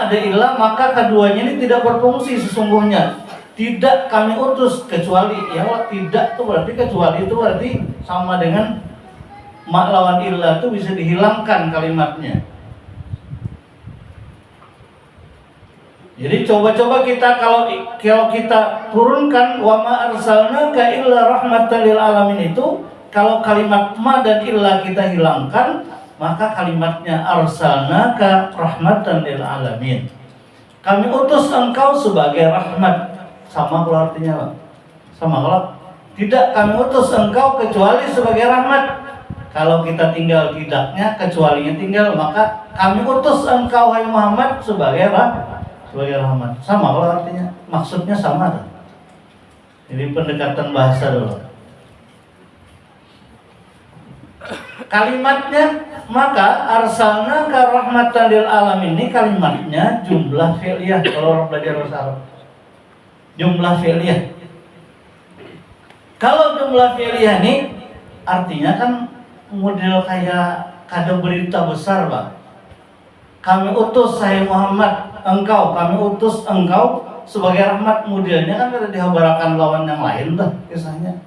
ma, ada illah, maka keduanya ini tidak berfungsi sesungguhnya. Tidak kami utus kecuali, ya tidak itu berarti kecuali itu berarti sama dengan ma lawan illah itu bisa dihilangkan kalimatnya. Jadi coba-coba kita kalau kita turunkan wa ma arsalnaka illa rahmatan lil alamin itu, kalau kalimat ma dan illa kita hilangkan, maka kalimatnya arsalnaka rahmatan lil alamin. Kami utus engkau sebagai rahmat. Sama kalau artinya Pak? Sama kalau tidak, kami utus engkau kecuali sebagai rahmat. Kalau kita tinggal tidaknya, kecualinya tinggal, maka kami utus engkau hai Muhammad sebagai rahmat. Sama kalau artinya, maksudnya sama kan? Jadi pendekatan bahasa dulu. Kalimatnya maka arsalnaka rahmatan lil alamin, ini kalimatnya jumlah fi'liyah kalau orang belajar bahasa Arab. Jumlah fi'liyah. Kalau jumlah fi'liyah ini artinya kan model kayak kado berita besar, Pak. Kami utus saya Muhammad engkau, kami utus engkau sebagai rahmat, modelnya kan ada dihabarakan lawan yang lain tuh kisahnya.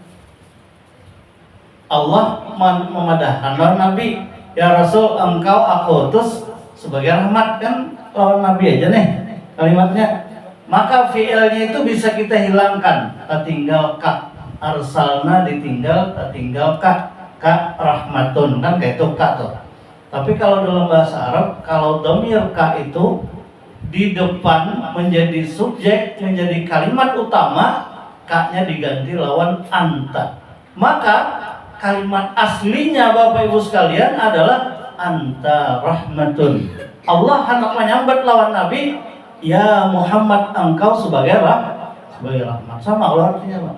Allah memadahkan lawan Nabi, ya Rasul engkau aku utus sebagai rahmat, kan lawan Nabi aja nih kalimatnya. Maka fi'ilnya itu bisa kita hilangkan, tinggal ka, arsalna ditinggal, tinggal ka rahmatun, kan kayak itu ka tuh. Tapi kalau dalam bahasa Arab, kalau dhamir ka itu di depan menjadi subjek, menjadi kalimat utama, ka-nya diganti lawan anta. Maka kalimat aslinya Bapak Ibu sekalian adalah anta rahmatun. Allah hendak menyambat lawan Nabi, ya Muhammad engkau sebagai rahmat. Sama kalau artinya Pak.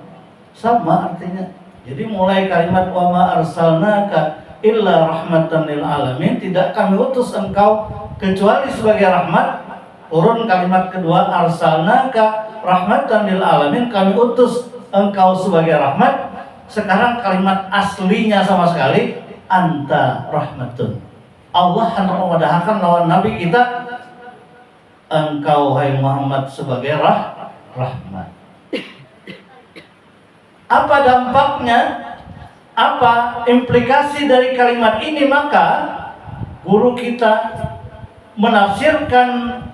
Sama artinya. Jadi mulai kalimat wa ma arsalnaka illa rahmatan lil alamin, tidak kami utus engkau kecuali sebagai rahmat. Turun kalimat kedua arsalnaka rahmatan lil alamin, kami utus engkau sebagai rahmat. Sekarang kalimat aslinya sama sekali anta rahmatun. Allah hendak memadahkan lawan Nabi kita, engkau hai Muhammad sebagai rahmat. Apa dampaknya? Apa implikasi dari kalimat ini? Maka guru kita menafsirkan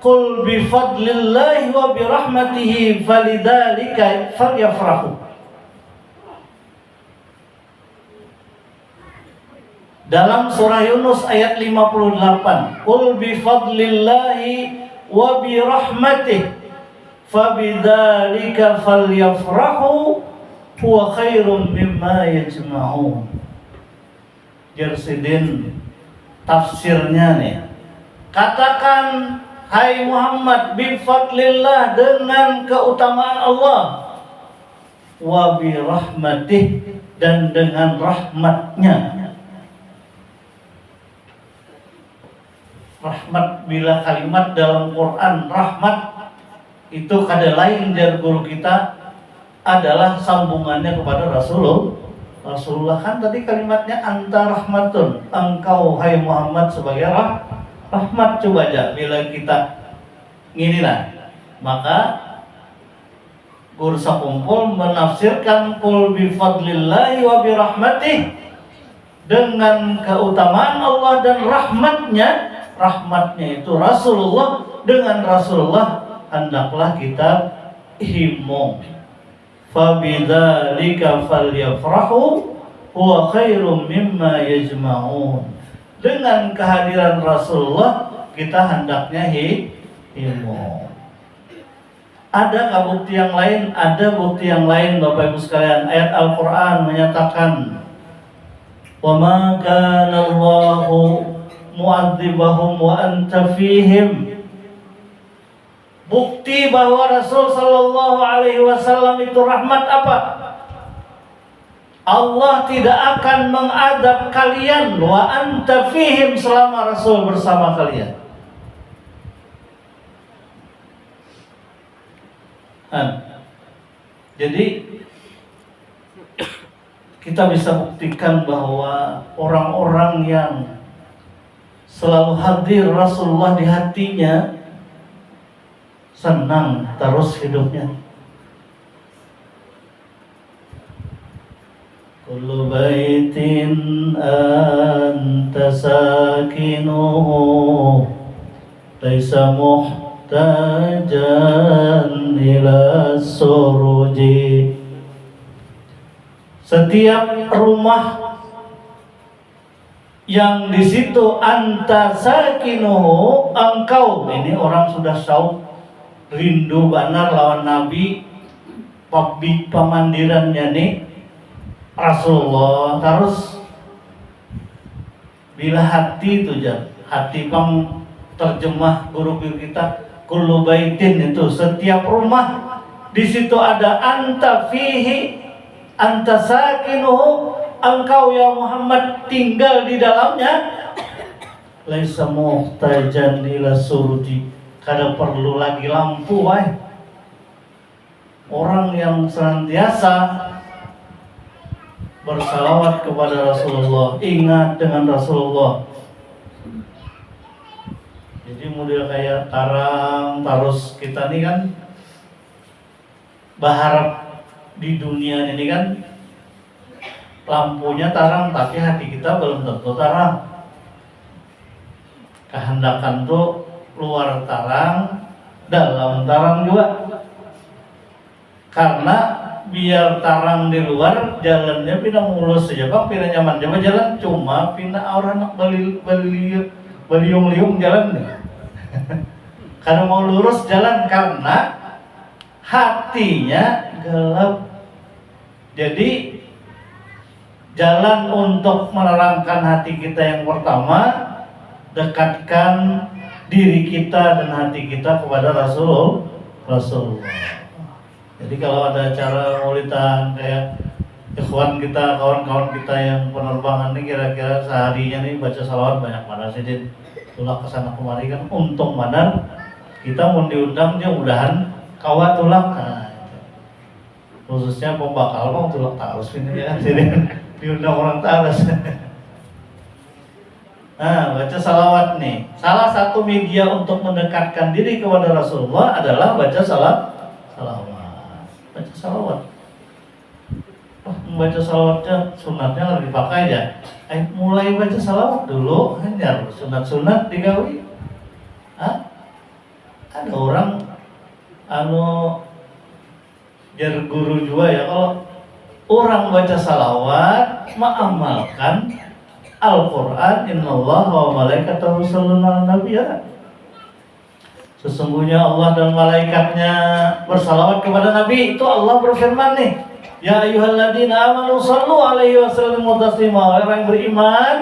qul bi fadlillahi wa bi rahmatihi falidzalika falyafrahu. Dalam surah Yunus ayat 58, qul bi fadlillahi wa bi rahmatihi fabidzalika falyafrahu huwa khairum mimma yajma'un. Jersidin tafsirnya nih. Katakan hai Muhammad bi fadlillah, dengan keutamaan Allah, wa bi rahmatih, dan dengan rahmatnya. Rahmat, bila kalimat dalam Quran rahmat itu kada lain dari guru kita adalah sambungannya kepada Rasulullah. Kan tadi kalimatnya anta rahmatun, engkau hai Muhammad sebagai rahmat. Coba aja bila kita ngini lah, maka guru sakumpul menafsirkan qul bi fadlillahi wa bi rahmatih, dengan keutamaan Allah dan rahmatnya. Rahmatnya itu Rasulullah, dengan Rasulullah hendaklah kita himung. Fabidzalika falyafrahu huwa khairum mimma yajma'un. Dengan kehadiran Rasulullah kita hendaknya himung. Adakah bukti yang lain? Ada bukti yang lain Bapak Ibu sekalian. Ayat Al-Quran menyatakan wa ma kana Allahu mu'adzibahum wa anta fihim. Bukti bahwa Rasul sallallahu alaihi wasallam itu rahmat apa? Allah tidak akan mengadab kalian wa anta fihim, selama Rasul bersama kalian. Jadi kita bisa buktikan bahwa orang-orang yang selalu hadir Rasulullah di hatinya, senang terus hidupnya. Kullu baitin anta sakinuhu laisa muhtajan ila suruji. Setiap rumah yang di situ anta sakinuhu, engkau, ini orang sudah syauq rindu banar lawan Nabi, pamandirannya nih Rasulullah. Terus bila hati itu hati pang terjemah guru kita kullu baitin, itu setiap rumah di situ ada anta fihi anta sakinuhu, engkau ya Muhammad tinggal di dalamnya, laisa muhtajan ila suruji, kada perlu lagi lampu. Orang yang senantiasa bersalawat kepada Rasulullah, ingat dengan Rasulullah. Jadi model kayak tarang terus kita nih kan berharap di dunia ini kan lampunya tarang, tapi hati kita belum tentu tarang. Kehendakan tuh luar tarang, dalam tarang juga. Karena biar tarang di luar, jalannya pindah mulus saja bang, pindah nyaman coba jalan, cuma pindah orang nak beliung-liung jalan nih. Karena mau lurus jalan, karena hatinya gelap. Jadi jalan untuk menerangkan hati kita yang pertama, dekatkan diri kita dan hati kita kepada Rasulullah. Jadi kalau ada acara maulidan kayak ikhwan kita, kawan-kawan kita yang penerbangan ini, kira-kira seharinya nih baca salawat banyak mana sih, tulak kesana kemari kan untung mana kita mau diundang dia mudahan kawat tulak. Nah, khususnya pembakal bang tulak tarus ini ya, jadi diundang orang tarus. Nah, baca salawat nih. Salah satu media untuk mendekatkan diri kepada Rasulullah adalah baca salawat. Baca salawat. Membaca salawatnya sunatnya harus dipakai ya. Mulai baca salawat dulu, hanya sunat-sunat digawi. Ada orang jar guru juga ya, kalau orang baca salawat mengamalkan Al-Quran, innallaha wa malaikatahu yusholluna 'alan nabi, ya. Sesungguhnya Allah dan malaikatnya bersalawat kepada Nabi. Itu Allah berfirman nih, ya ayyuhalladzina amanu shallu alaihi wa sallimu taslima. Orang yang beriman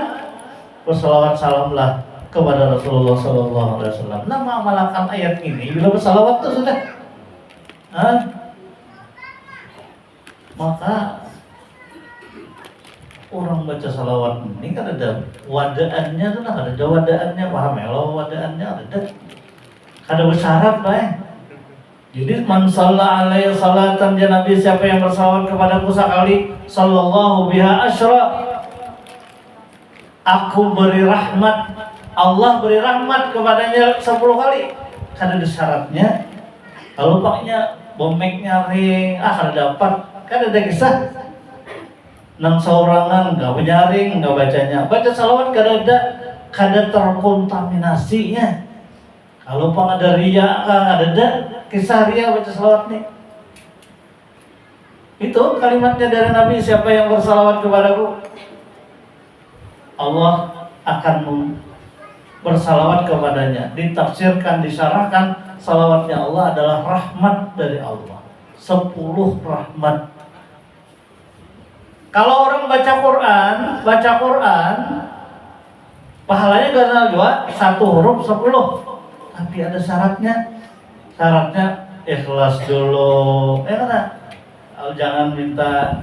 bersalawat salamlah kepada Rasulullah sallallahu alaihi wasallam. Nah, mengamalkan ayat ini bila bersalawat itu sudah. Maka orang baca salawat ini kan ada wadaannya tuh, ada wadaannya, paham ya? Kalau wadaannya ada bersyarat baik. Jadi man shalla alaihi salatan, ya Nabi, siapa yang bersalawat kepadaku sekali, sallallahu biha asyra, aku beri rahmat, Allah beri rahmat kepadanya 10 kali. Kan ada syaratnya. Kalau paknya bomeknya ring, kada dapat, kan ada kisah nang seorangan nggak menyaring, nggak bacanya, baca salawat kada terkontaminasinya. Kalau pang ada ria, ada kisah ria baca salawat nih. Itu kalimatnya dari Nabi, siapa yang bersalawat kepadaku, Allah akan bersalawat kepadanya. Ditafsirkan, disyarahkan, salawatnya Allah adalah rahmat dari Allah, 10 rahmat. Kalau orang baca Quran, pahalanya karena juga 1 huruf 10. Tapi ada syaratnya. Syaratnya ikhlas dulu. Jangan minta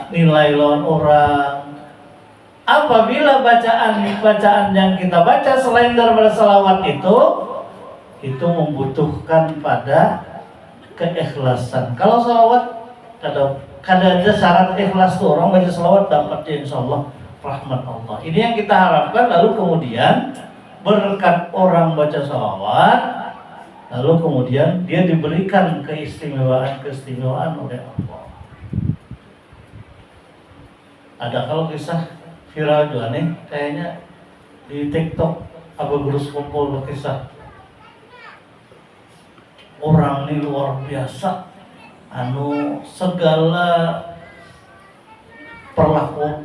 nilai lawan orang. Apabila bacaan yang kita baca selain daripada salawat itu membutuhkan pada keikhlasan. Kalau salawat kada ada syarat ikhlas tuh, orang baca salawat dapat insyaallah rahmat Allah. Ini yang kita harapkan. Lalu kemudian berkat orang baca salawat, Lalu kemudian dia diberikan keistimewaan oleh Allah. Ada kalau kisah viral juga nih, kayaknya di TikTok Abu Gurus kumpul kisah orang ini luar biasa, segala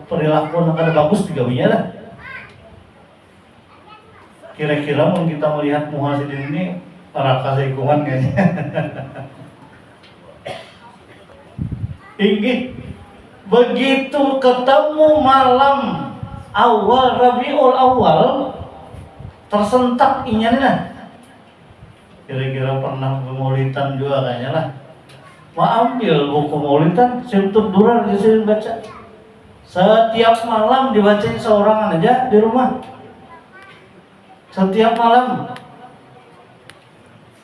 perilaku yang ada bagus digawinya lah. Kira-kira mau kita melihat Muhyiddin ini neraka seikungan kayaknya. Inggih, begitu ketemu malam awal Rabiul Awal, tersentak inyana. Kira-kira pernah maulidan juga kayaknya lah. Mau ambil buku maulidan, Simtud Durar disini baca. Setiap malam dibacain seorang aja di rumah. Setiap malam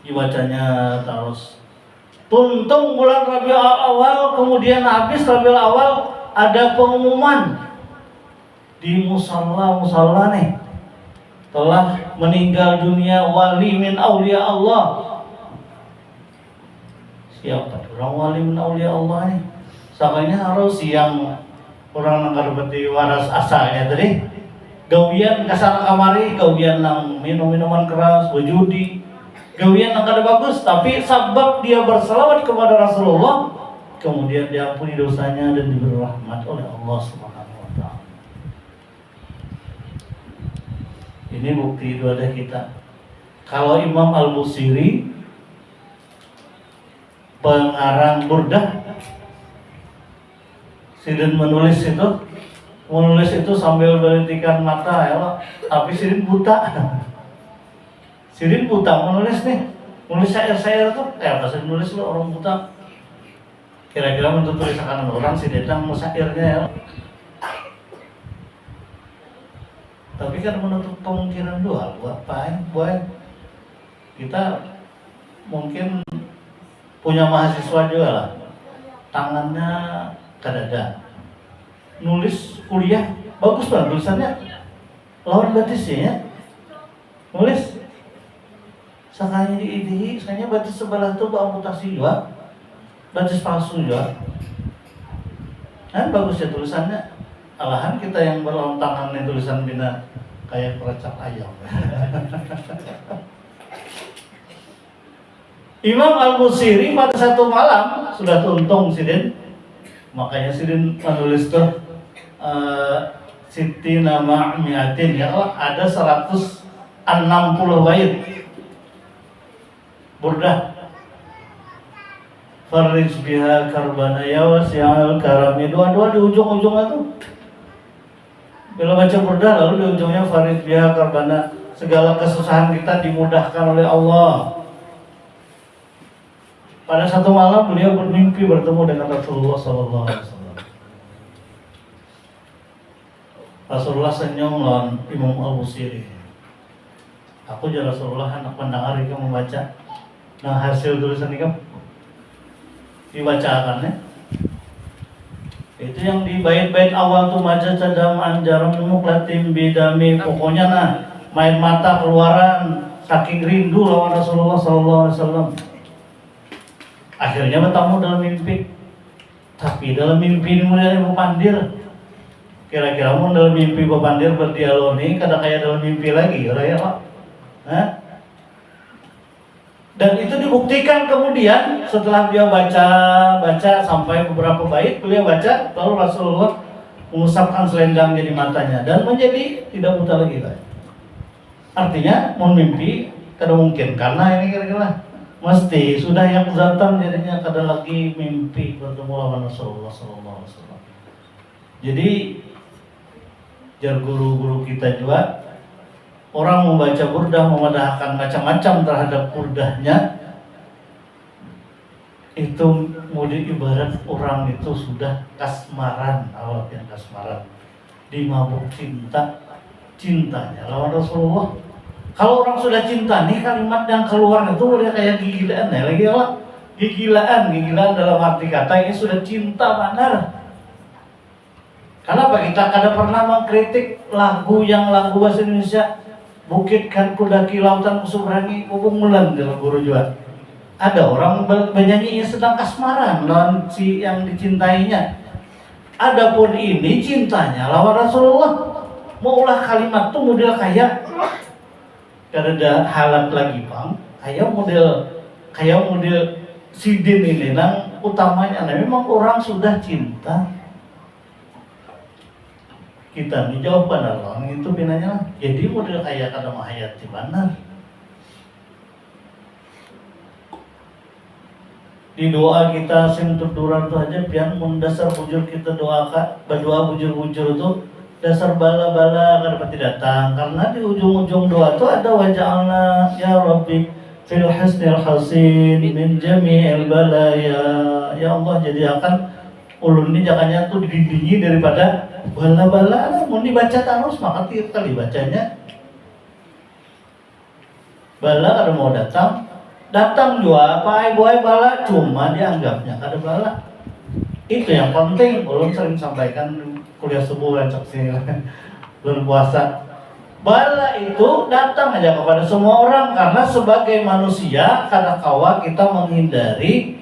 dibacanya terus. Tuntung bulan Rabiul Awal, kemudian habis Rabiul Awal ada pengumuman di musalla nih, telah meninggal dunia wali min aulia Allah. Siapa orang wali min aulia Allah nih? Sakanya harus yang orang nangkarbeti waras asalnya tadi. Gawian kasana kamari, gawian nang minum-minuman keras, berjudi, gawian nang kada bagus, tapi sebab dia berselawat kepada Rasulullah, kemudian diampuni dosanya dan diberi rahmat oleh Allah Subhanahu wa taala. Ini bukti ibadah kita. Kalau Imam Al-Busiri, pengarang Burdah, Sidin menulis itu sambil berhentikan mata ya Allah, tapi Sidin buta. Sidin buta menulis nih, nulis syair-syair tuh kayak apa sih nulis lo orang buta. Kira-kira untuk tulisan orang Sidin yang syairnya ya. Tapi kan menutup kemungkinan dua, buat kita mungkin punya mahasiswa juga lah, tangannya kadada, nulis kuliah bagus banget tulisannya, lawan batisnya ya, nulis sakanya di sakanya batis sebelah tuh amputasi juga, batis palsu juga, kan bagus ya tulisannya. Alahan kita yang berlawan tangan nih tulisan bina kayak peracak ayam. Imam Al-Busiri pada satu malam sudah tuntung Sidin, makanya Sidin menulis tuh Siti nama miatin ya Allah, ada 160 bait Burdah. Farij biha karbana ya wasi'al karami, dua-dua di ujung-ujungnya tuh. Bila baca Burdah lalu di ujungnya Farid biha karbana, segala kesusahan kita dimudahkan oleh Allah. Pada satu malam beliau bermimpi bertemu dengan Rasulullah SAW. Rasulullah senyum lawan Imam Al-Busiri. Aku jadi Rasulullah anak pendengar kamu membaca. Nah hasil tulisan ini kamu dibacakan ya. Itu yang di bait-bait awal tuh maja cadam anjaram muklatim bidami, pokoknya nah main mata keluaran saking rindu lawan Rasulullah SAW. Akhirnya bertemu dalam mimpi. Tapi dalam mimpi ini mulai Pandir. Kira-kira mau dalam mimpi Pandir berdialog nih kada kayak dalam mimpi lagi, ya Pak. Dan itu dibuktikan kemudian setelah dia baca sampai beberapa bait, beliau baca, lalu Rasulullah mengusapkan selendang di matanya dan menjadi tidak buta lagi. Artinya mau mimpi kada mungkin, karena ini kira-kira mesti sudah yang zatan jadinya kada lagi mimpi bertemu lawan Rasulullah SAW. Jadi jar guru-guru kita juga, orang membaca burdah, memadahkan macam-macam terhadap burdahnya, itu mudi ibarat orang itu sudah kasmaran, awalnya kasmaran, dimabuk cintanya lawan Rasulullah. Kalau orang sudah cinta nih, kalimat yang keluar itu udah kayak gigilaan ya lagi Allah. Gigilaan dalam arti kata ini sudah cinta benar. Kenapa kita kada pernah mengkritik lagu bahasa Indonesia bukit kan kudaki lautan kusubrangi hubung mulan dalam guru juga. Ada orang bernyanyi sedang kasmaran lawan si yang dicintainya. Adapun ini cintanya lawan Rasulullah. Mau ulah kalimat tuh model kayak kada halat lagi bang. Kayak model sidin ini nang utamanya. Nah, memang orang sudah cinta. Kita nih jawaban Allah itu binanya. Jadi model kayak kada mahayat di mana? Di doa kita sing terduran tuh aja pian mun dasar bujur kita doakan berdoa bujur-bujur itu dasar bala-bala kada pati datang karena di ujung-ujung doa tuh ada waja'alna ya Rabbi fil husnil hasin min jami'il balaya. Ya Allah jadi akan ulun ini jangannya tuh dilindungi daripada bala-bala. Mau dibaca terus maka tiap kali bacanya bala kada mau datang juga apa buai bala cuma dianggapnya kada bala. Itu yang penting. Ulun sering sampaikan kuliah subuh dan saksi bulan puasa. Bala itu datang aja kepada semua orang karena sebagai manusia kada kawa kita menghindari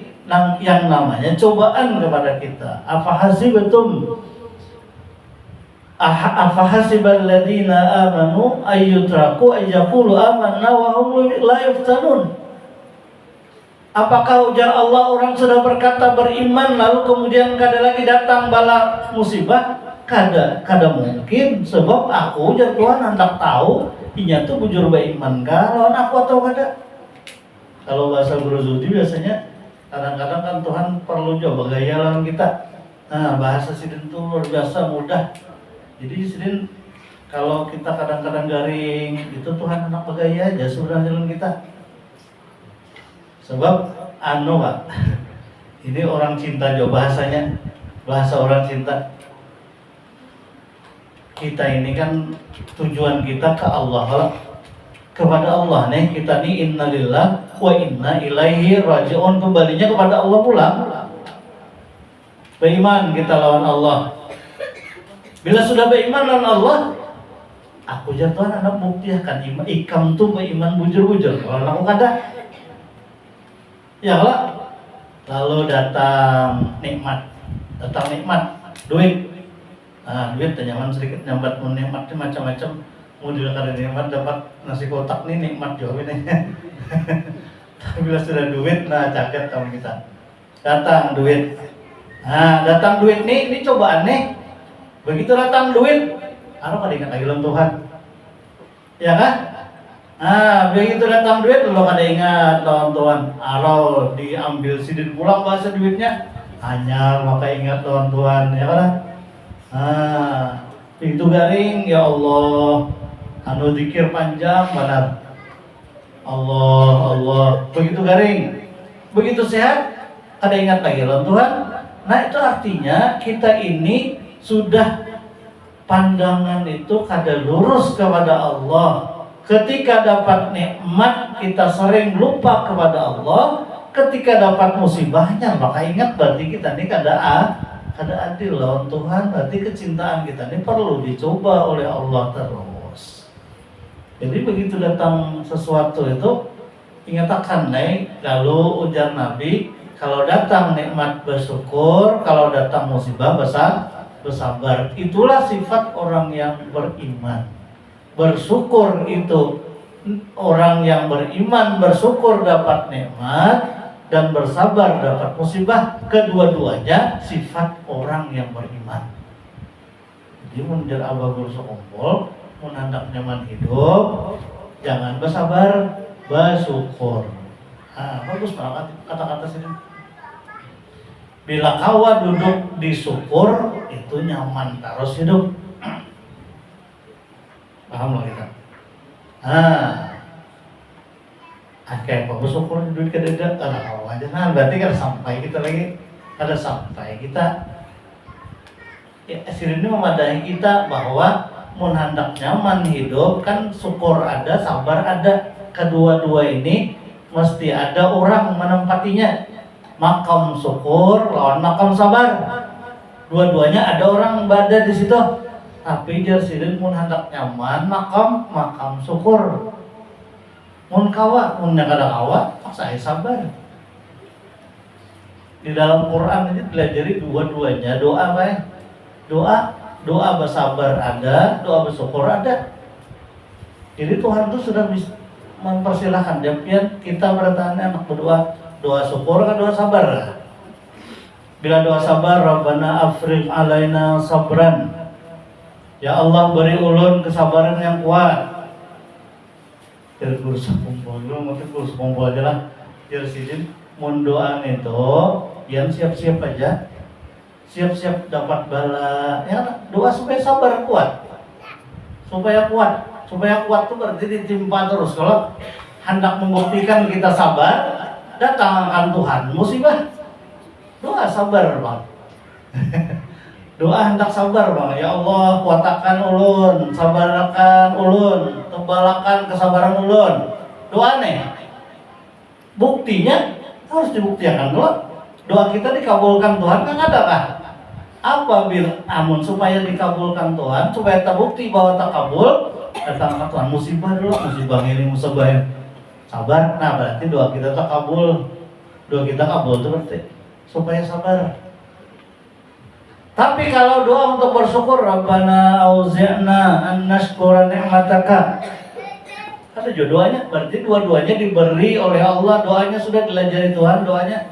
yang namanya cobaan kepada kita. Afa hasibal ladina amanu ayyutraku ayyaqulu amanna wa hum la yuftanun. Apakah ujar Allah orang sudah berkata beriman lalu kemudian kada lagi datang bala musibah? Kada mungkin, sebab aku ujar Tuhan hendak tahu inya tuh bujur beriman kah lawan aku atau kada. Kalau bahasa Guru Zudi biasanya kadang-kadang kan Tuhan perlu coba gaya lawan kita. Nah, bahasa sidin tuh luar biasa mudah. Jadi sidin kalau kita kadang-kadang garing itu Tuhan hendak bergaya aja sebenarnya lawan kita. Sebab Pak, ini orang cinta jo bahasanya, bahasa orang cinta. Kita ini kan tujuan kita ke Allah, kepada Allah nih. Kita nih innalillah wa inna ilaihi rajiun, kembalinya kepada Allah pulang. Beriman kita lawan Allah. Bila sudah beriman lawan Allah, aku jatuhan anak buktikan ikam tuh beriman bujur-bujur. Kalau aku kada ya lah, lalu datang nikmat, duit. Nah, duit nyaman sedikit nyambat nikmat macam-macam. Model kada nikmat dapat nasi kotak nih nikmat juga ini. Tapi bila sudah duit, nah caket kamu kita. Datang duit. Nah, datang duit nih, ini cobaan nih. Begitu datang duit, kada ingat lagi lawan Tuhan. Ya kan? Nah, begitu datang duit lo kada ingat lawan Tuhan. Kalau diambil sidin pulang bahasa duitnya hanya maka ingat lawan Tuhan, ya kan? Nah, begitu garing ya Allah, anu zikir panjang benar. Allah, begitu garing, begitu sehat kada ingat lagi lawan Tuhan. Nah, itu artinya kita ini sudah pandangan itu kada lurus kepada Allah. Ketika dapat nikmat kita sering lupa kepada Allah. Ketika dapat musibahnya maka ingat berarti kita ini kada adil lawan Tuhan. Berarti kecintaan kita ini perlu dicoba oleh Allah terus. Jadi begitu datang sesuatu itu ingatkan lalu ujar Nabi, kalau datang nikmat bersyukur, kalau datang musibah bersabar. Itulah sifat orang yang beriman. Bersyukur itu orang yang beriman, bersyukur dapat nikmat dan bersabar dapat musibah. Kedua-duanya sifat orang yang beriman. Jadi menjar abah bersyukur, menandak nyaman hidup, jangan bersabar, bersyukur. Bagus banget kata-kata sini. Bila kawa duduk di syukur, itu nyaman terus hidup. Paham lah kita. Kayak apa bersyukur duit kada kalau aja. Nah, berarti kada sampai kita lagi, kada sampai kita. Ya, sini memadahi kita bahwa mun hendak nyaman hidup kan syukur ada, sabar ada. Kedua-dua ini mesti ada orang menempatinya. Makam syukur lawan makam sabar. Dua-duanya ada orang berada di situ. Tapi jarsidin mun hendak nyaman makam syukur. Mun kawa, mun kada kawa, saya sabar. Di dalam Quran ini pelajari dua-duanya doa apa ya? Doa bersabar ada, doa bersyukur ada. Jadi Tuhan itu sudah mempersilahkan jampian kita bertahan anak berdoa, doa syukur kan doa sabar. Bila doa sabar, Rabbana afriq alaina sabran. Ya Allah beri ulun kesabaran yang kuat. Jadi kurus kumpul dulu, mungkin kurus kumpul aja lah. Jadi sidin mun doa itu yang siap-siap aja. Siap-siap dapat bala. Ya doa supaya sabar kuat. Supaya kuat tuh berarti ditimpa terus. Kalau hendak membuktikan kita sabar, datangkan Tuhan musibah. Doa sabar bang. Doa hendak sabar bang. Ya Allah kuatakan ulun, sabarkan ulun, tebalakan kesabaran ulun. Doa nih. Buktinya harus dibuktikan dulu. Doa kita dikabulkan Tuhan kan ada kah? Apa amun supaya dikabulkan Tuhan, supaya terbukti bahwa terkabul, datang ke Tuhan musibah dulu, musibah ini musibah yang sabar. Nah berarti doa kita terkabul, doa kita kabul itu berarti supaya sabar. Tapi kalau doa untuk bersyukur, Rabbana auzi'na an nashkura ni'mataka, ada jodohnya, berarti dua-duanya diberi oleh Allah. Doanya sudah dilajari Tuhan, doanya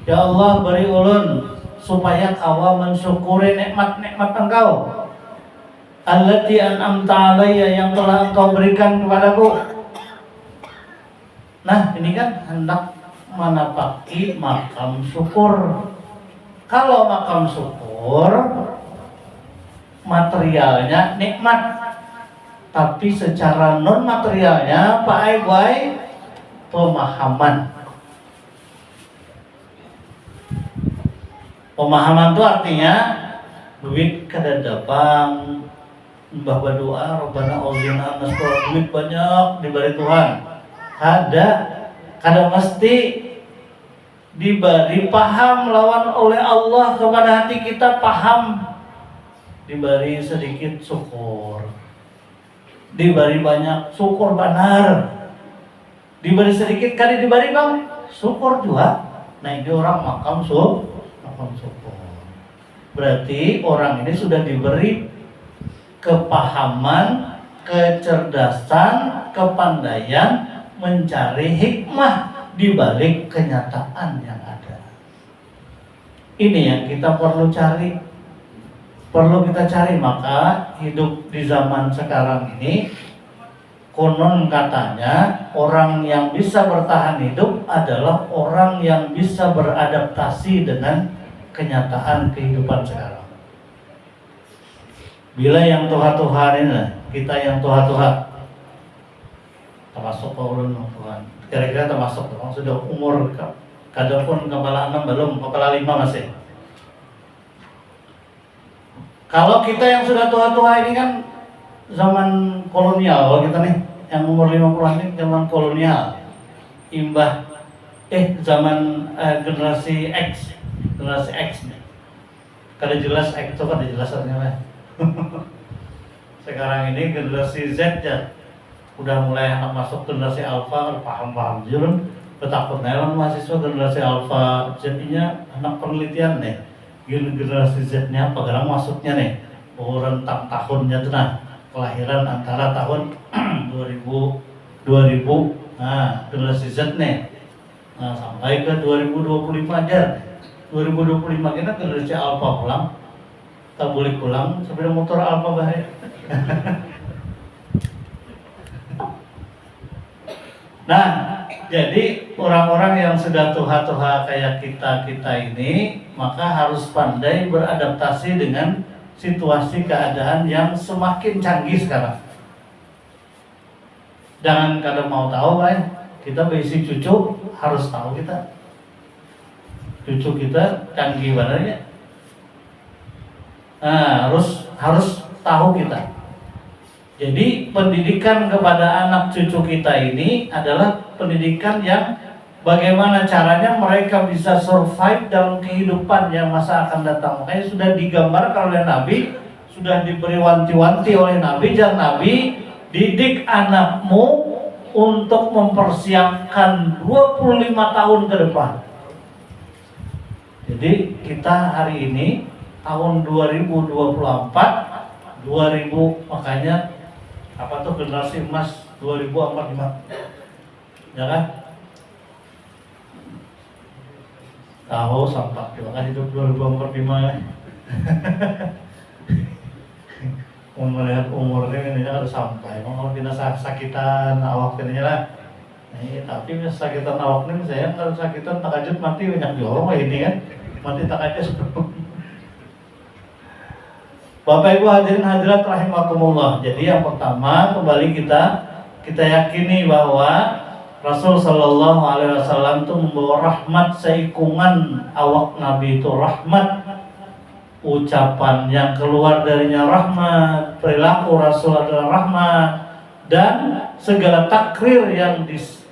ya Allah beri ulun supaya kawa mensyukuri nikmat-nikmat Engkau allati an'amta alayya, yang telah Engkau berikan kepadaku. Nah ini kan hendak menapaki makam syukur. Kalau makam syukur materialnya nikmat, tapi secara non materialnya pakai pemahaman. Pemahaman itu artinya duit kada dabang, mbah berdoa Rabbana auzina naskura, duit banyak diberi Tuhan. Kada mesti diberi paham lawan oleh Allah kepada hati kita paham. Diberi sedikit syukur, diberi banyak syukur benar, diberi sedikit kali diberi bang syukur juga. Nah ini orang makam syukur. Berarti orang ini sudah diberi kepahaman, kecerdasan, kepandaian mencari hikmah di balik kenyataan yang ada. Ini yang kita perlu cari. Perlu kita cari. Maka hidup di zaman sekarang ini, konon katanya orang yang bisa bertahan hidup adalah orang yang bisa beradaptasi dengan kenyataan kehidupan sekarang. Bila yang Tuhan ini, kita yang Tuhan termasuk ulun Tuhan, kira-kira termasuk orang sudah umur kadapun kepala 6 belum, kepala 5 masih. Kalau kita yang sudah tua-tua ini kan zaman kolonial, kalau kita nih yang umur 50-an ini zaman kolonial, zaman generasi X nih. Kada jelas X itu kada jelas artinya. Sekarang ini generasi Z ya. Udah mulai anak masuk generasi alfa, paham-paham jurun. Betakut nelan mahasiswa generasi alfa, jadinya anak penelitian nih. Generasi Z-nya apa karena maksudnya nih? Rentang tahunnya tuh nah, kelahiran antara tahun 2000. Nah, generasi Z nih. Nah, sampai ke 2025 aja. 2025 kita generasi alfa pulang. Tak boleh pulang sepeda motor alfa bahaya. Nah, jadi orang-orang yang sudah tua-tua kayak kita ini, maka harus pandai beradaptasi dengan situasi keadaan yang semakin canggih sekarang. Jangan kada mau tahu kan, kita berisi cucu harus tahu kita. Cucu kita canggih banget. Nah, harus tahu kita. Jadi pendidikan kepada anak cucu kita ini adalah pendidikan yang bagaimana caranya mereka bisa survive dalam kehidupan yang masa akan datang. Makanya sudah digambarkan oleh Nabi, sudah diberi wanti-wanti oleh Nabi, jangan Nabi didik anakmu untuk mempersiapkan 25 tahun ke depan. Jadi kita hari ini tahun 2024, 2000 makanya apa tuh generasi emas 2045, ya kan? Tahu sampai juga kan hidup 2045 ya. Melihat umurnya ini harus sampai. Kalau kita sakitan awak ini lah. Tapi sakitan awak ini saya kalau sakitan takajud mati banyak jorong ini kan. Mati takajud. Bapak Ibu hadirin hadirat rahimakumullah. Jadi yang pertama kembali kita yakini bahwa Rasul Shallallahu Alaihi Wasallam itu membawa rahmat, seikungan awak Nabi itu rahmat, ucapan yang keluar darinya rahmat, perilaku Rasul adalah rahmat, dan segala takrir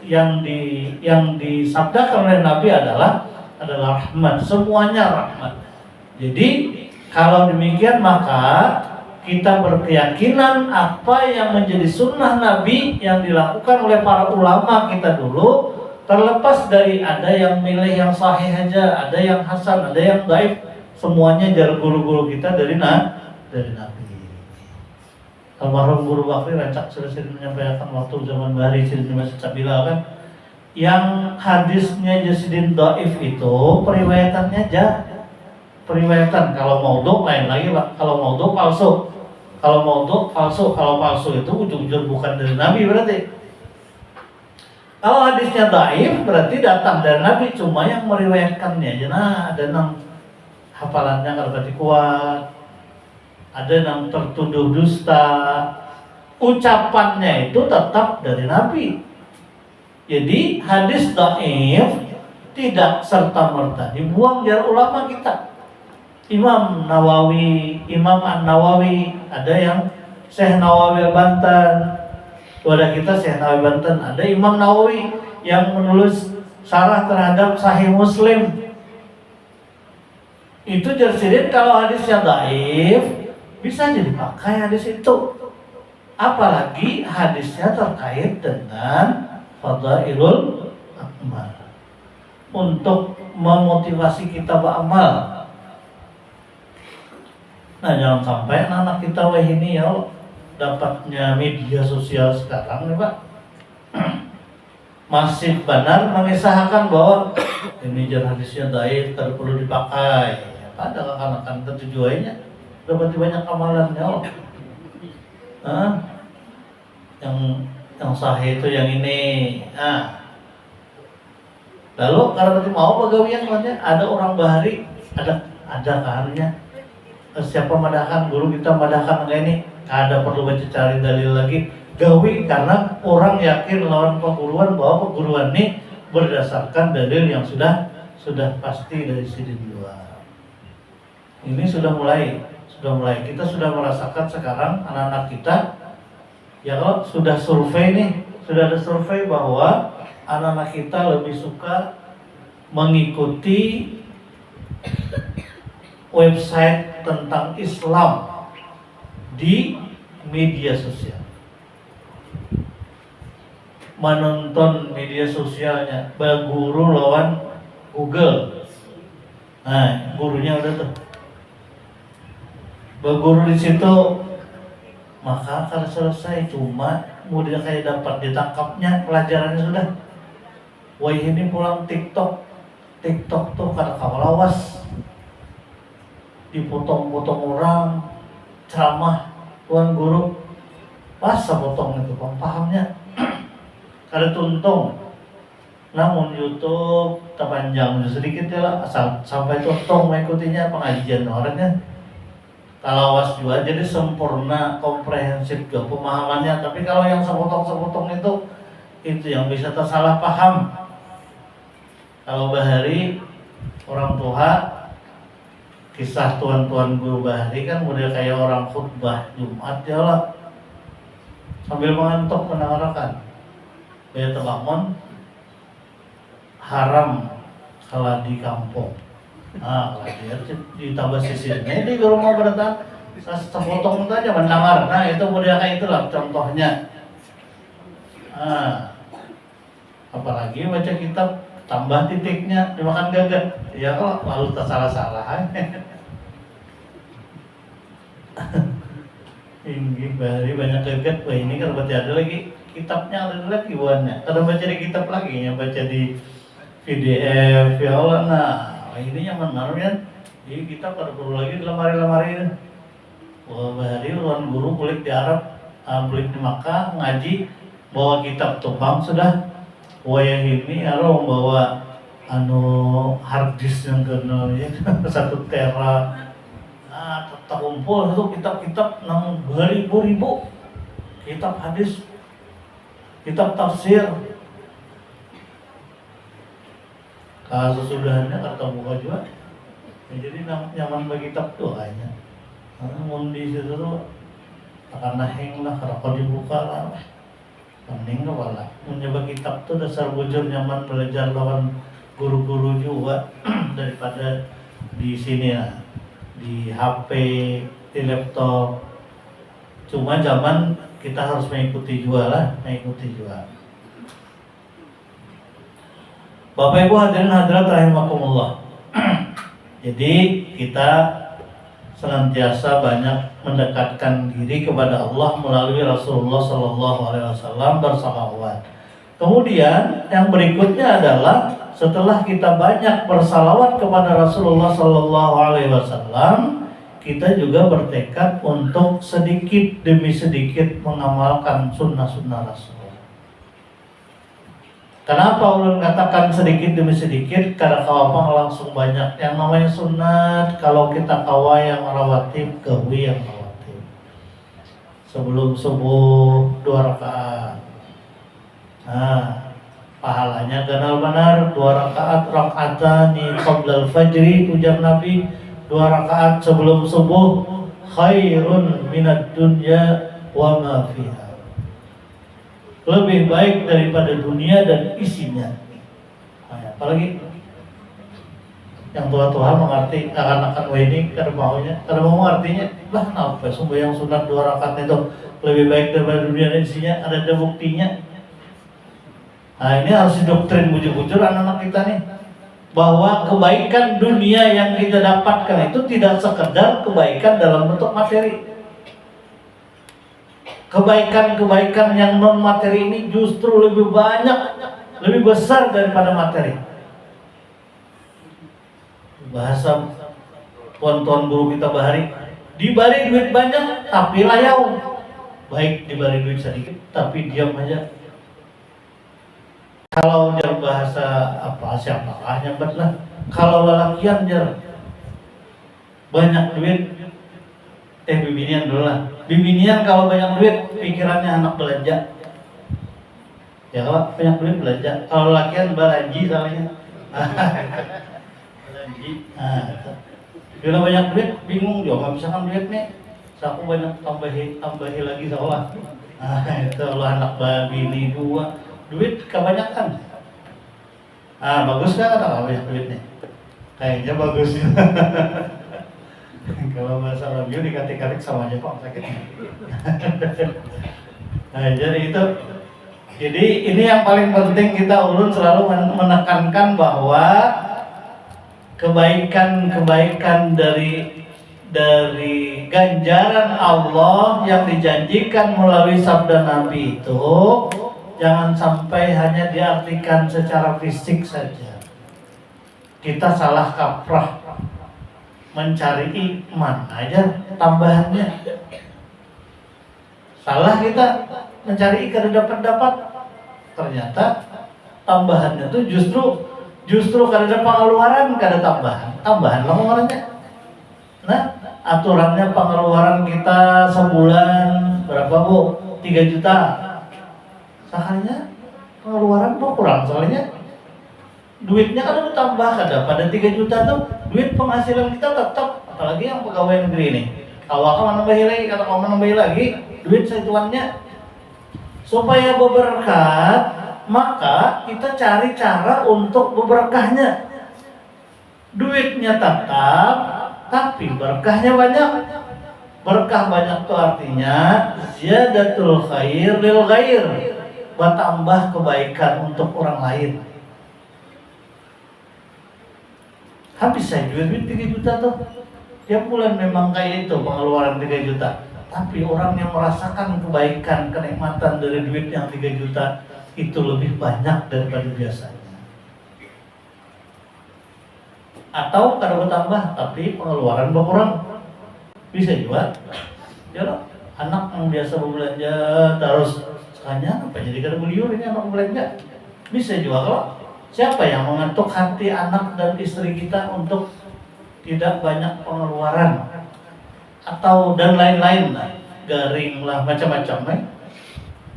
yang disabdakan oleh Nabi adalah rahmat, semuanya rahmat. Jadi kalau demikian maka kita berkeyakinan apa yang menjadi sunnah Nabi yang dilakukan oleh para ulama kita dulu, terlepas dari ada yang milih yang sahih aja, ada yang hasan, ada yang dhaif, semuanya jar guru-guru kita dari Nabi. Almarhum Guru Bakri Rancak sudah menyampaikan waktu zaman Bahari Sidin Masjid Sabila kan, yang hadisnya Jasidin dhaif itu periwayatannya periwayatan. Kalau maudhu lain lagi, kalau maudhu palsu. Kalau maudhu palsu, kalau palsu itu ujung-ujung bukan dari Nabi berarti. Kalau hadisnya dhaif berarti datang dari Nabi, cuma yang meriwayatkannya aja. Nah, ada yang hafalannya kalau berarti kuat, ada yang tertuduh dusta, ucapannya itu tetap dari Nabi. Jadi hadis dhaif tidak serta-merta dibuang dari ulama kita. Imam Nawawi, Imam An-Nawawi, ada yang Syekh Nawawi Banten, wadah kita Syekh Nawawi Banten, ada Imam Nawawi yang menulis syarah terhadap Sahih Muslim. Itu jersidin kalau hadisnya dhaif bisa jadi pakai hadis itu. Apalagi hadisnya terkait dengan fadailul amal, untuk memotivasi kita beramal. Nah, jangan sampai anak kita ini ya dapatnya media sosial sekarang nih Pak, masih benar mengisahkan bahwa ini jar hadisnya dhaif, tidak perlu dipakai. Pada kekanakan ketujuannya dapat banyak amalannya. Yang sahih itu yang ini. Lalu kalau nanti mau pegawaian ada orang Bahari, ada kaharnya. Siapa madahkan, guru kita madahkan ini, ada perlu baca cari dalil lagi, gawi, karena orang yakin lawan perguruan bahwa perguruan ini berdasarkan dalil yang sudah pasti dari sini luar. Ini sudah mulai kita sudah merasakan sekarang anak-anak kita ya, kalau sudah survei nih, sudah ada survei bahwa anak-anak kita lebih suka mengikuti website tentang Islam di media sosial, menonton media sosialnya, berguru lawan Google. Nah, gurunya udah tuh berguru di situ, maka kalau selesai cuma mudah kayak dapat ditangkapnya pelajarannya sudah. Wah, ini pulang TikTok tuh karena kawalawas, dipotong-potong orang ceramah tuan guru, pas potong itu pahamnya kada tuntung. Namun YouTube terpanjang sedikit ya lah, asal sampai tuntung mengikutinya pengajian orangnya kalawas juga, jadi sempurna, komprehensif juga pemahamannya. Tapi kalau yang sepotong-sepotong itu yang bisa tersalah paham. Kalau Bahari orang tua, kisah tuan-tuan guru Bahari kan model kayak orang khutbah Jumat ya lah, sambil mengantuk mendengarkan. Dia terbangun haram kalau di kampung. Nah, kalau dia ditambah sisirnya di rumah berdatang sepotong itu aja menamar. Nah itu model kayak itulah contohnya. Nah, apalagi baca kitab tambah titiknya dimakan gagat ya kok lalu tersalah-salah. Ini banyak gagat. Wah ini kalau baca ada lagi kitabnya, ada lagi buahnya. Kalau baca di kitab lagi ya, baca di PDF ya Allah. Nah ini nyaman banget kan. Jadi kita pada perlu lagi lemari-lemari ini. Wah bahari ruang guru kulik di Arab, kulik di Makkah ngaji, bawa kitab tumpang sudah. Wayah ini aro membawa hard disk yang kena ya, 1 tera. Nah, tetap kumpul itu kitab-kitab 6.000 kitab hadis, kitab tafsir. Sesudahnya kata buka juga. Ya, jadi nyaman bagi kitab tuh kayaknya. Karena mau di situ tuh akan nahing lah kalau dibuka lah. Mending kepala mencoba kitab tuh dasar bujur nyaman belajar lawan guru-guru juga daripada di sini ya, di HP, di laptop. Cuma zaman kita harus mengikuti juga lah, mengikuti juga. Bapak Ibu hadirin hadirat rahimakumullah. Jadi kita senantiasa banyak mendekatkan diri kepada Allah melalui Rasulullah SAW bersalawat. Kemudian yang berikutnya adalah setelah kita banyak bersalawat kepada Rasulullah SAW, kita juga bertekad untuk sedikit demi sedikit mengamalkan sunnah-sunnah Rasul. Kenapa ulun katakan sedikit demi sedikit? Karena kawapang langsung banyak. Yang namanya sunat, kalau kita kawa yang rawatib, gawi yang rawatib. Sebelum subuh 2 rakaat. Nah, pahalanya ganal benar 2 rakaat rakaatani qablal fajri, ujar Nabi. 2 rakaat sebelum subuh khairun minad dunya wa ma fiha. Lebih baik daripada dunia dan isinya. Nah, apalagi yang tua-tua mengerti akan ini karena maunya, karena mau artinya lah kenapa sembahyang sunat 2 rakaat itu lebih baik daripada dunia dan isinya, ada buktinya. Nah ini harus didoktrin bujur-bujur anak-anak kita nih, bahwa kebaikan dunia yang kita dapatkan itu tidak sekedar kebaikan dalam bentuk materi. Kebaikan-kebaikan yang non materi ini justru lebih banyak, lebih besar daripada materi. Bahasa tuan-tuan guru kita bahari, diberi duit banyak tapi layau. Baik diberi duit sedikit tapi diam aja. Kalau jar bahasa apa siapakah nyambat lah. Kalau lelakian jar banyak duit, bibinian dulu lah. Bibinian kalau banyak duit pikirannya anak belanja. Ya kalau banyak duit belanja. Kalau lakian baranji salahnya. Baranji. Bila banyak duit bingung juga nggak bisa kan duit nih. Aku banyak tambahi lagi sekolah. Itu Allah anak bini 2 duit kebanyakan. Bagus kan atau banyak duit nih? Kayaknya bagus ya. Kalau bahasa review dikatik-katik sama aja kok sakitnya. Nah jadi ini yang paling penting, kita ulun selalu menekankan bahwa kebaikan dari ganjaran Allah yang dijanjikan melalui sabda Nabi itu jangan sampai hanya diartikan secara fisik saja. Kita salah kaprah mencari iman aja tambahannya. Salah kita mencari kada dapat, ternyata tambahannya tuh justru kada ada pengeluaran, kada tambahan lah pengeluarannya. Nah, aturannya pengeluaran kita sebulan berapa Bu? 3 juta. Sekalinya pengeluaran kok kurang, soalnya duitnya kan udah tambah kada. Pada 3 juta tuh duit penghasilan kita tetap, apalagi yang pegawai negeri ini. Kalau kamu nambahin lagi, kalau kamu nambahin lagi, duit setuannya. Supaya berberkah, maka kita cari cara untuk berberkahnya. Duitnya tetap, tapi berkahnya banyak. Berkah banyak itu artinya ziyadatul khair lil ghair, bertambah kebaikan untuk orang lain. Habis saya duit 3 juta tuh, tiap bulan memang kayak itu pengeluaran 3 juta. Tapi orang yang merasakan kebaikan, kenikmatan dari duit yang 3 juta itu lebih banyak daripada biasanya. Atau kada bertambah tapi pengeluaran berkurang. Bisa juga ya anak yang biasa berbelanja terus sekanya apa jadi kada beliur ini anak belanja. Bisa juga kalau siapa yang mengetuk hati anak dan istri kita untuk tidak banyak pengeluaran atau dan lain-lain lah, garing lah macam-macam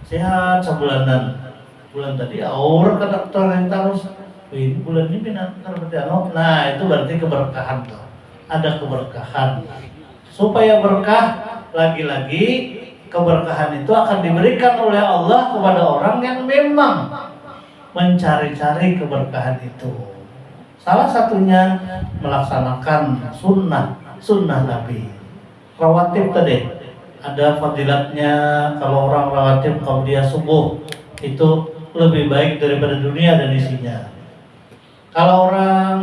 sehat sebulanan. Bulan tadi aur ke dokter yang terus ini bulan ini pindah seperti nah itu berarti keberkahan tuh. Ada keberkahan. Supaya berkah, lagi-lagi keberkahan itu akan diberikan oleh Allah kepada orang yang memang mencari-cari keberkahan itu. Salah satunya melaksanakan sunnah Nabi. Rawatib tadi ada fadilatnya, kalau orang rawatib kalau dia subuh itu lebih baik daripada dunia dan isinya. Kalau orang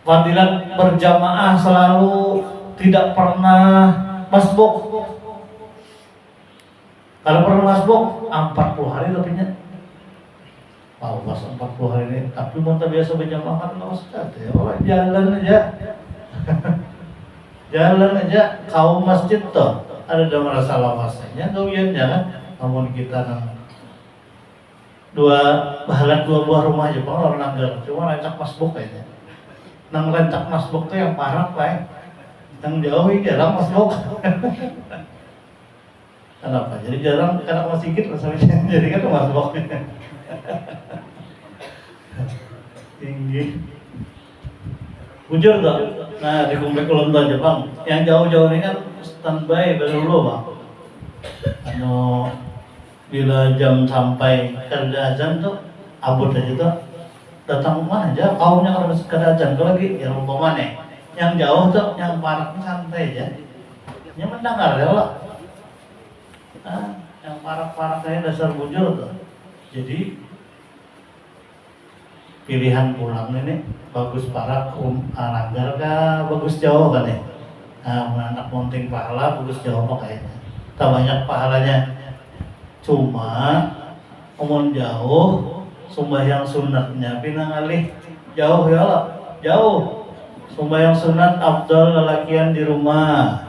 fadilat berjamaah selalu tidak pernah masbuk. Kalau pernah masbuk 40 hari lebihnya. Wow, pas 40 hari ini. Tapi mau biasa berjamaah kan nggak usah ya. Jalan aja. Jalan aja kaum masjid toh. Ada merasa lawasanya, gawiannya kan. Namun kita dua buah rumah aja, orang langgar. Cuma rancak masbuk kayaknya. Nang rancak masbuk tuh yang parah pak, yang jauh ini jarang masbuk. Kenapa? Jadi jarang karena masih gitu rasanya. Jadi kan masbuk tinggi. Bujur tuh. Nah di komplek London Jepang, yang jauh-jauh ini kan standby dulu bang. Bila jam sampai kerja azan tuh abut aja tuh. Datang mana aja, kaumnya kalau masih kada ajan tuh lagi ya rumpama nih. Yang jauh tuh, yang paraknya santai aja. Yang mendengar ya Allah. Yang parak kayak dasar bujur tuh. Jadi pilihan pulang ini bagus parak langgar kah bagus jauh kan ya. Anak monting pahala bagus jauh kayaknya. Tak banyak pahalanya. Cuma umum jauh sembahyang sunatnya pinangalih jauh ya Allah, jauh. Sembahyang sunat afdal lelakian di rumah.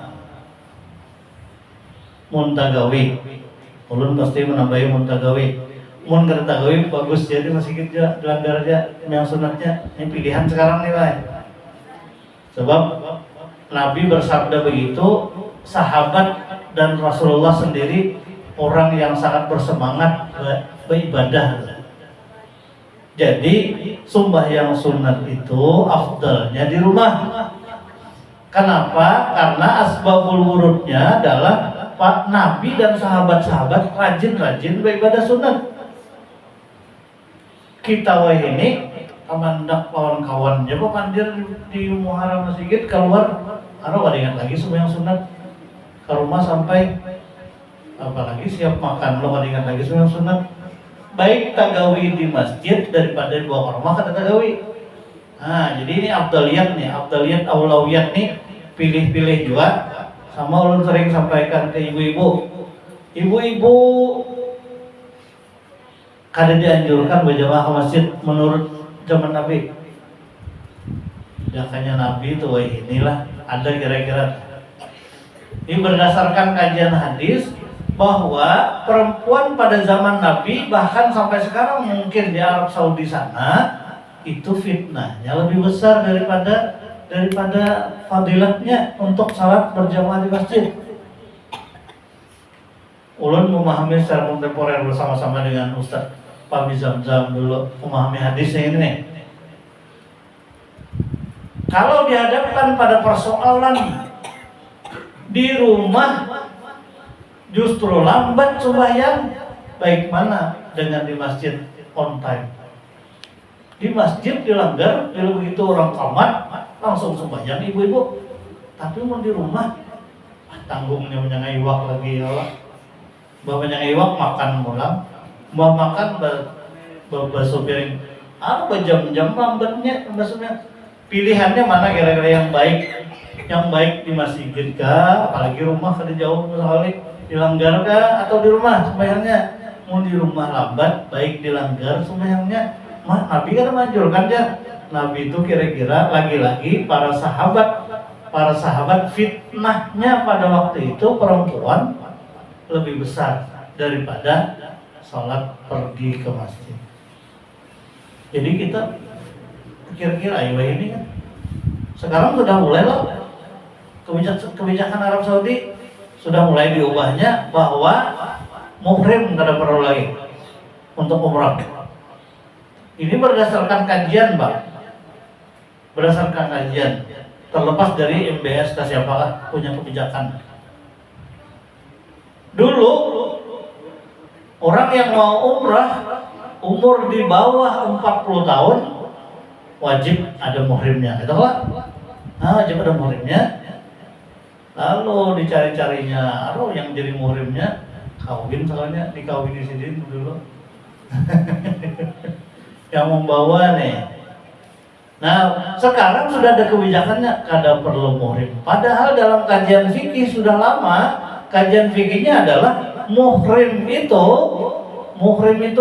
Muntagawi. Ulun pasti menambahi muntagawi. Mun kada tagawi bagus jadi masih kita dilanggar aja yang sunatnya. Ini pilihan sekarang nih, Pak. Sebab Nabi bersabda begitu, sahabat dan Rasulullah sendiri orang yang sangat bersemangat beribadah. Jadi sembahyang sunat itu afdalnya di rumah. Kenapa? Karena asbabul wurudnya adalah Pak Nabi dan sahabat-sahabat rajin-rajin beribadah sunat. Kita wah ini amandak kawan-kawan coba pandir di Muharram Masjid keluar, ingat lagi sembahyang sunat ke rumah sampai apalagi siap makan lo ingat lagi sembahyang sunat. Baik tagawi di masjid daripada dibawa ke rumah kata tagawi. Jadi ini afdaliyat aulawiyat nih, pilih-pilih juga. Sama ulun sering sampaikan ke ibu-ibu. Ibu-ibu kada dianjurkan berjamaah ke masjid menurut zaman Nabi. Tidaknya Nabi itu inilah ada kira-kira. Ini berdasarkan kajian hadis bahwa perempuan pada zaman Nabi bahkan sampai sekarang mungkin di Arab Saudi sana itu fitnahnya lebih besar daripada fadilatnya untuk salat berjamaah di masjid. Ulun memahami secara kontemporer bersama-sama dengan Ustaz Fahmi Zamzam dulu memahami hadisnya ini nih. Kalau dihadapkan pada persoalan di rumah justru lambat sembahyang, baik mana dengan di masjid on time. Di masjid dilanggar, bila begitu orang tamat langsung sembahyang ibu-ibu. Tapi mau di rumah tanggungnya menyangai iwak lagi ya Allah. Bapaknya iwak makan mulang, mau makan bakso piring. Apa jam-jam lambatnya maksudnya pilihannya mana kira-kira yang baik? Yang baik di masjid kah? Apalagi rumah kada jauh sekali, di langgar kah atau di rumah sembahyangnya? Mau di rumah lambat, baik di langgar sembahyangnya. Nabi kan menganjurkan ya. Nabi itu kira-kira lagi-lagi para sahabat fitnahnya pada waktu itu perempuan lebih besar daripada sholat pergi ke masjid. Jadi kita kira-kira ayo ini kan sekarang sudah mulai loh kebijakan Arab Saudi sudah mulai diubahnya bahwa muhrim tidak perlu lagi untuk umrah. Ini berdasarkan kajian, Pak. Berdasarkan kajian terlepas dari MBS atau siapa punya kebijakan. Dulu orang yang mau umrah umur di bawah 40 tahun wajib ada muhrimnya, gitu Pak. Wajib ada muhrimnya. Lalu dicari-carinya, yang jadi muhrimnya kawin, soalnya dikawin di sini dulu. Yang membawa nih. Nah, sekarang sudah ada kebijakannya kada perlu muhrim. Padahal dalam kajian fikih sudah lama, kajian fikihnya adalah muhrim itu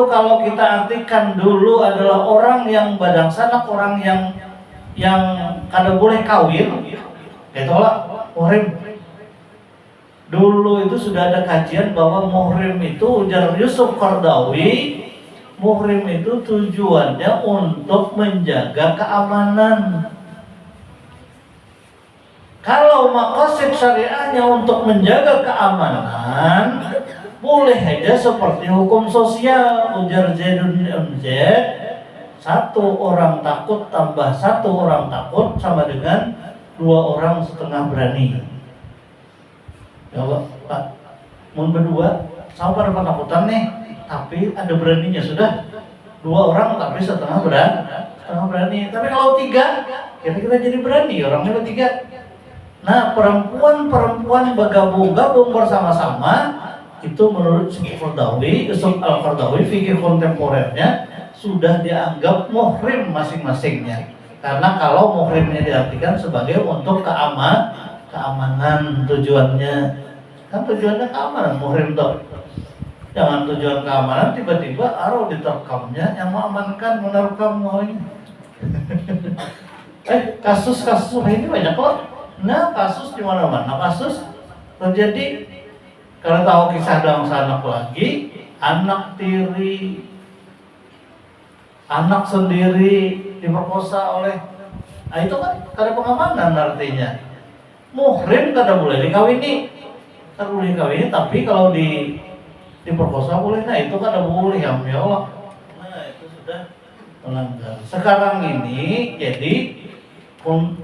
kalau kita artikan dulu adalah orang yang badang sanak, orang yang kada boleh kawin. Itulah muhrim. Dulu itu sudah ada kajian bahwa muhrim itu ujar Yusuf Qardawi, muhrim itu tujuannya untuk menjaga keamanan. Kalau maqasid syariahnya untuk menjaga keamanan, boleh aja seperti hukum sosial, ujar Zaidun MZ, satu orang takut tambah satu orang takut sama dengan 2 orang setengah berani. Ya Pak, mau berdua sama pada ketakutan nih, tapi ada beraninya sudah 2 orang tapi setengah berani. Tapi kalau 3, kira-kira jadi berani orangnya 3. Nah, perempuan bergabung bersama-sama itu menurut Yusuf Al-Qardawi fikih kontemporernya sudah dianggap muhrim masing-masingnya. Karena kalau muhrimnya diartikan sebagai untuk keamanan tujuannya. Kan tujuannya keamanan muhrim tuh. Jangan tujuan keamanan tiba-tiba diterkamnya yang mengamankan menerkam ini. Kasus-kasus ini banyak kok. Nah, kasus di mana-mana kasus terjadi. Kalau tahu kisah dalam sanak lagi, anak tiri, anak sendiri diperkosa oleh, itu kan kada pengamanan artinya. Muhrim kada boleh dikawini, tapi kalau diperkosa boleh. Nah itu kada boleh ya Allah. Nah itu sudah melanggar. Sekarang ini jadi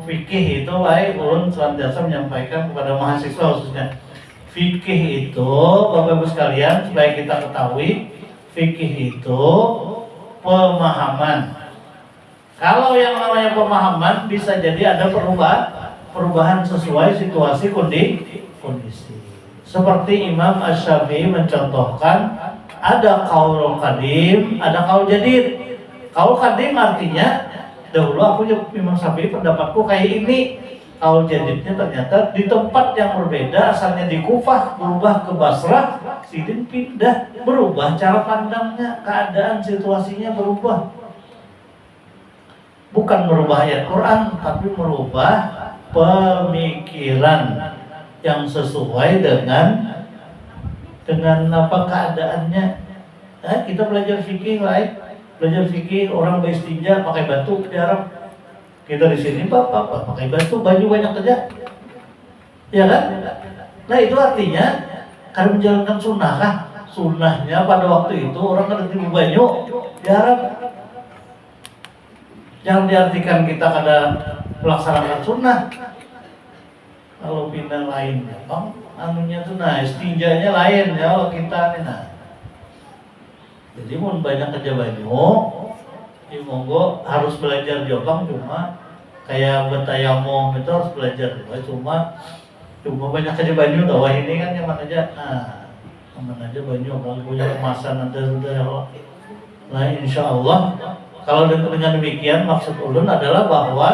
fikih itu ulun senantiasa menyampaikan kepada mahasiswa khususnya. Fikih itu Bapak Ibu sekalian supaya kita ketahui, fikih itu pemahaman. Kalau yang namanya pemahaman bisa jadi ada perubahan sesuai situasi kondisi. Seperti Imam Asy-Syafi'i mencontohkan ada qaul qadim, ada qaul jadid. Qaul qadim artinya dahulu aku Imam Syafi'i pendapatku kayak ini. Qaul jadidnya ternyata di tempat yang berbeda, asalnya di Kufah berubah ke Basrah, sidin pindah, berubah cara pandangnya, keadaan situasinya berubah. Bukan merubah ayat Quran, tapi merubah pemikiran yang sesuai dengan keadaannya. Nah, kita belajar fikih orang beristinja pakai batu di Arab. Kita di sini Bapak pakai batu, baju banyak saja. Ya kan? Nah, itu artinya kan menjalankan sunnah kah? Sunnahnya pada waktu itu orang kada tibu banyu di Arab. Jangan diartikan kita kada melaksanakan sunnah. Kalau pindah lain, bang, anunya tuh istinjanya lain ya kita nih Jadi mau banyak kerja banyu, ya monggo harus belajar jopang cuma kayak betayamum itu harus belajar juga, cuma Cuma banyak aja banyu tahu ini kan yang mana aja. Aman aja banyu kalau punya kemasan nanti sudah ya Allah. Nah insya Allah kalau dengan demikian maksud ulun adalah bahwa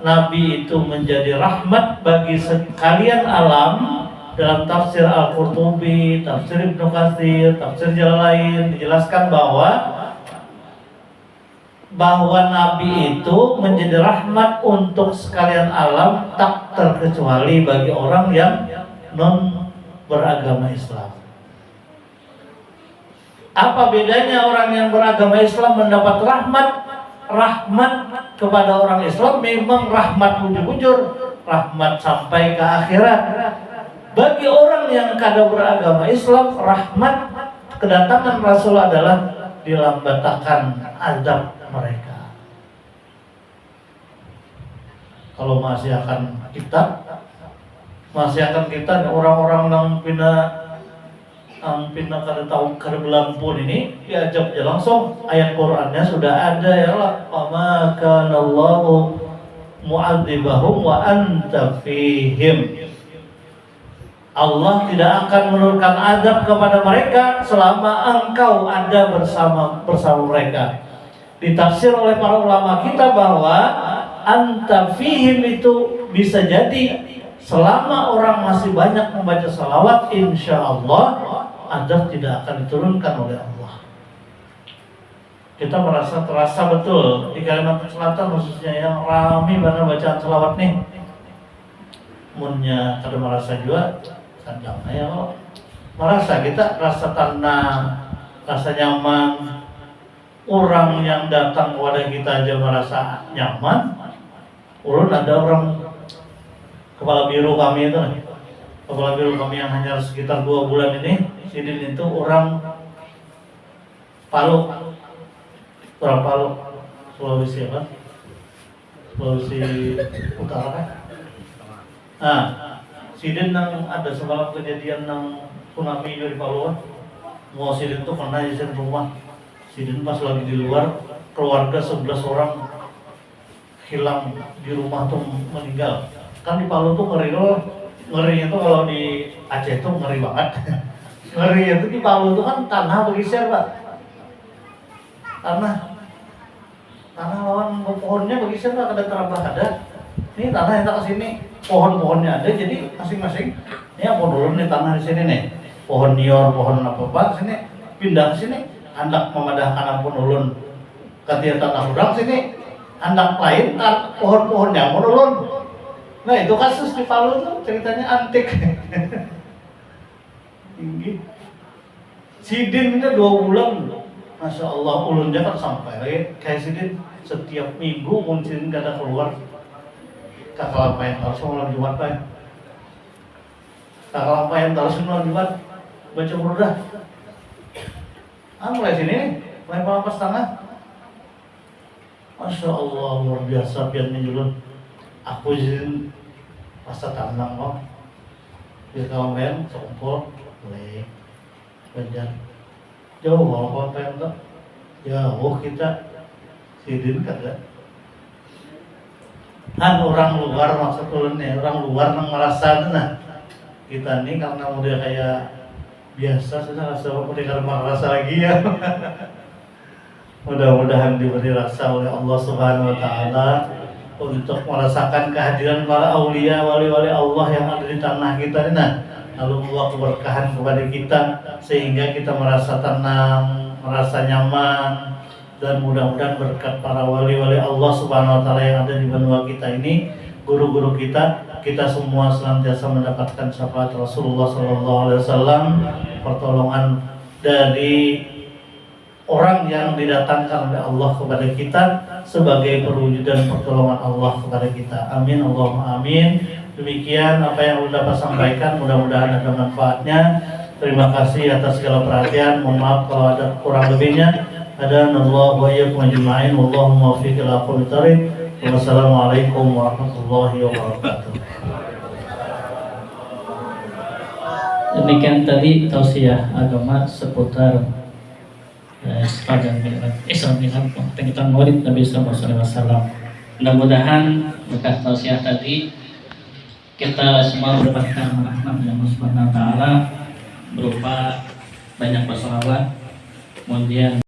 Nabi itu menjadi rahmat bagi sekalian alam. Dalam tafsir Al-Qurtubi, tafsir Ibnu Katsir, tafsir Jalalain dijelaskan bahwa Nabi itu menjadi rahmat untuk sekalian alam, tak terkecuali bagi orang yang non beragama Islam. Apa bedanya orang yang beragama Islam mendapat rahmat? Rahmat kepada orang Islam memang rahmat bujur-bujur, rahmat sampai ke akhirat. Bagi orang yang kada beragama Islam, rahmat kedatangan Rasul adalah dilambatakan azab mereka. Kalau masih akan kita orang-orang yang pina kada tahu kada belampun ini diajak aja langsung ayat Qur'annya sudah ada ya Allah. Wa kana Allahu mu'adzibahum wa anta fihim. Allah tidak akan menurunkan azab kepada mereka selama engkau ada bersama mereka. Ditafsir oleh para ulama kita bahwa anta fihim itu bisa jadi selama orang masih banyak membaca salawat, insya Allah azab tidak akan diturunkan oleh Allah. Kita terasa betul di Kalimantan Selatan khususnya yang ramai mana bacaan salawat nih. Munnya kada merasa juga kadang ya merasa kita rasa tenang, rasa nyaman. Orang yang datang kepada kita aja merasa nyaman. Ulun ada orang kepala biru kami itu, kepala biru kami yang hanya sekitar 2 bulan ini, Sidin itu orang Palu, Sulawesi apa? Sulawesi Utara kan? Sidin nang ada semalam kejadian nang tsunami di Palu. Mau Sidin tuh pernah di rumah. Sidin pas lagi di luar, keluarga 11 orang hilang di rumah tuh meninggal. Kan di Palu tuh ngerinya tuh kalau di Aceh tuh ngeri banget. Ngerinya tuh di Palu tuh kan tanah bergeser Pak. Tanah lawan pohonnya bergeser Pak, ada terambah ada. Ini tanah yang tak kesini. Pohon-pohonnya ada, jadi masing-masing ini apa dulu nih tanah di sini nih, pohon nior, pohon apa sini pindah ke sini, hendak memadahkan ampun ulun ketia tanah urang sini, hendak lain pohon-pohonnya mau ulun. Nah itu kasus di Palu tuh ceritanya antik. Tinggi. Sidin ini 2 bulan, masya Allah ulunnya kan sampai kayak Sidin setiap minggu mungkin gak ada keluar. Kakak lampayan harus malam Jumat Pak. Kakak lampayan harus malam Jumat baca burdah. Mulai sini nih, mulai pas tengah. Masya Allah luar biasa pian nyulun. Aku izin rasa tenang kok. Dia lampayan sempol, boleh belajar. Jauh kalau lampayan tak. Jauh kita Sidin kada. Orang luar maksud ulunnya, orang luar yang merasa nah kita nih karena udah kayak biasa sudah rasa udah merasa lagi ya. Mudah-mudahan diberi rasa oleh Allah Subhanahu Wa Taala untuk merasakan kehadiran para aulia wali-wali Allah yang ada di tanah kita ini. Nah, lalu membawa keberkahan kepada kita sehingga kita merasa tenang, merasa nyaman. Dan mudah-mudahan berkat para wali-wali Allah Subhanahu Wa Taala yang ada di benua kita ini, guru-guru kita semua senantiasa mendapatkan syafaat Rasulullah Sallallahu Alaihi Wasallam, pertolongan dari orang yang didatangkan oleh Allah kepada kita sebagai perwujudan pertolongan Allah kepada kita. Amin Allahumma amin. Demikian apa yang sudah dapat sampaikan, mudah-mudahan ada manfaatnya. Terima kasih atas segala perhatian. Mohon maaf kalau ada kurang lebihnya. Hadanallahu wa iyyakum ajma'in. Wallahu muwaffiq ila aqwamit thariq. Wassalamualaikum warahmatullahi wabarakatuh. Demikian tadi tausiah agama seputar sepanjang Isra Mi'raj tentang Maulid Nabi sallallahu alaihi wasallam. Mudah-mudahan berkat tausiah tadi kita semua mendapatkan rahmat dari Allah Subhanahu wa taala berupa banyak bersolawat, kemudian